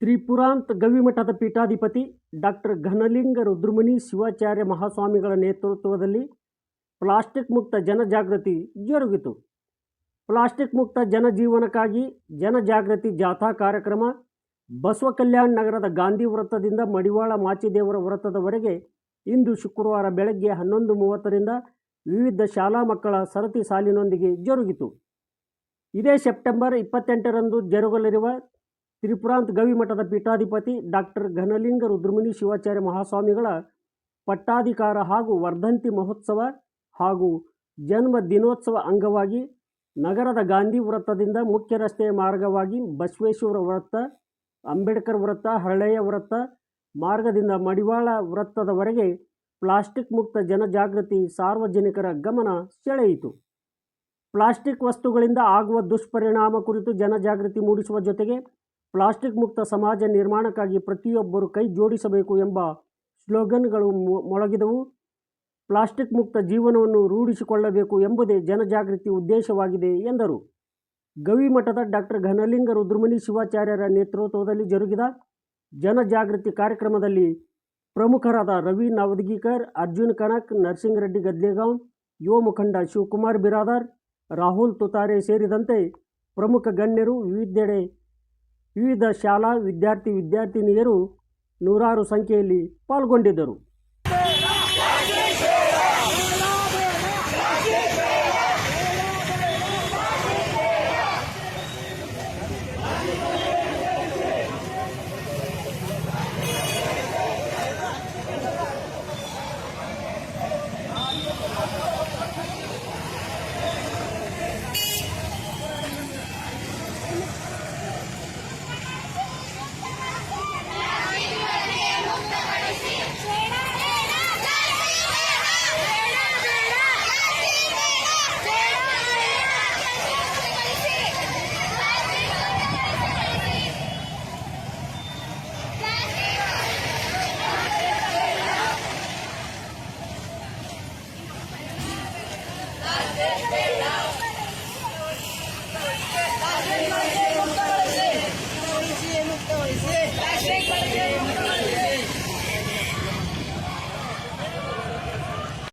ತ್ರಿಪುರಾಂತ್ ಗವಿಮಠದ ಪೀಠಾಧಿಪತಿ ಡಾಕ್ಟರ್ ಘನಲಿಂಗ ರುದ್ರಮುನಿ ಶಿವಾಚಾರ್ಯ ಮಹಾಸ್ವಾಮಿಗಳ ನೇತೃತ್ವದಲ್ಲಿ ಪ್ಲಾಸ್ಟಿಕ್ ಮುಕ್ತ ಜನಜಾಗೃತಿ ಜರುಗಿತು. ಪ್ಲಾಸ್ಟಿಕ್ ಮುಕ್ತ ಜನಜೀವನಕ್ಕಾಗಿ ಜನಜಾಗೃತಿ ಜಾಥಾ ಕಾರ್ಯಕ್ರಮ ಬಸವ ಕಲ್ಯಾಣ ನಗರದ ಗಾಂಧಿ ವೃತ್ತದಿಂದ ಮಡಿವಾಳ ಮಾಚಿದೇವರ ವೃತ್ತದವರೆಗೆ ಇಂದು ಶುಕ್ರವಾರ ಬೆಳಗ್ಗೆ 11:30ರಿಂದ ವಿವಿಧ ಶಾಲಾ ಮಕ್ಕಳ ಸರತಿ ಸಾಲಿನೊಂದಿಗೆ ಜರುಗಿತು. ಇದೇ ಸೆಪ್ಟೆಂಬರ್ 28ರಂದು ಜರುಗಲಿರುವ ತ್ರಿಪುರಾಂತ್ ಗವಿಮಠದ ಪೀಠಾಧಿಪತಿ ಡಾಕ್ಟರ್ ಘನಲಿಂಗ ರುದ್ರಮುನಿ ಶಿವಾಚಾರ್ಯ ಮಹಾಸ್ವಾಮಿಗಳ ಪಟ್ಟಾಧಿಕಾರ ಹಾಗೂ ವರ್ಧಂತಿ ಮಹೋತ್ಸವ ಹಾಗೂ ಜನ್ಮ ದಿನೋತ್ಸವ ಅಂಗವಾಗಿ ನಗರದ ಗಾಂಧಿ ವೃತ್ತದಿಂದ ಮುಖ್ಯ ರಸ್ತೆಯ ಮಾರ್ಗವಾಗಿ ಬಸವೇಶ್ವರ ವೃತ್ತ, ಅಂಬೇಡ್ಕರ್ ವೃತ್ತ, ಹರಳೆಯ ವೃತ್ತ ಮಾರ್ಗದಿಂದ ಮಡಿವಾಳ ವೃತ್ತದವರೆಗೆ ಪ್ಲಾಸ್ಟಿಕ್ ಮುಕ್ತ ಜನಜಾಗೃತಿ ಸಾರ್ವಜನಿಕರ ಗಮನ ಸೆಳೆಯಿತು. ಪ್ಲಾಸ್ಟಿಕ್ ವಸ್ತುಗಳಿಂದ ಆಗುವ ದುಷ್ಪರಿಣಾಮ ಕುರಿತು ಜನಜಾಗೃತಿ ಮೂಡಿಸುವ ಜೊತೆಗೆ ಪ್ಲಾಸ್ಟಿಕ್ ಮುಕ್ತ ಸಮಾಜ ನಿರ್ಮಾಣಕ್ಕಾಗಿ ಪ್ರತಿಯೊಬ್ಬರು ಕೈ ಜೋಡಿಸಬೇಕು ಎಂಬ ಸ್ಲೋಗನ್ಗಳು ಮೊಳಗಿದವು. ಪ್ಲಾಸ್ಟಿಕ್ ಮುಕ್ತ ಜೀವನವನ್ನು ರೂಢಿಸಿಕೊಳ್ಳಬೇಕು ಎಂಬುದೇ ಜನಜಾಗೃತಿ ಉದ್ದೇಶವಾಗಿದೆ ಎಂದರು. ಗವಿಮಠದ ಡಾಕ್ಟರ್ ಘನಲಿಂಗ ರುದ್ರಮುನಿ ಶಿವಾಚಾರ್ಯರ ನೇತೃತ್ವದಲ್ಲಿ ಜರುಗಿದ ಜನಜಾಗೃತಿ ಕಾರ್ಯಕ್ರಮದಲ್ಲಿ ಪ್ರಮುಖರಾದ ರವಿ ನವದಗಿಕರ್, ಅರ್ಜುನ್ ಕನಕ್, ನರಸಿಂಗರೆಡ್ಡಿ ಗದ್ಲೆಗಾಂವ್, ಯುವ ಮುಖಂಡ ಶಿವಕುಮಾರ್ ಬಿರಾದಾರ್, ರಾಹುಲ್ ತುತಾರೆ ಸೇರಿದಂತೆ ಪ್ರಮುಖ ಗಣ್ಯರು, ವಿವಿಧ ಶಾಲಾ ವಿದ್ಯಾರ್ಥಿ ವಿದ್ಯಾರ್ಥಿನಿಯರು ನೂರಾರು ಸಂಖ್ಯೆಯಲ್ಲಿ ಪಾಲ್ಗೊಂಡಿದ್ದರು.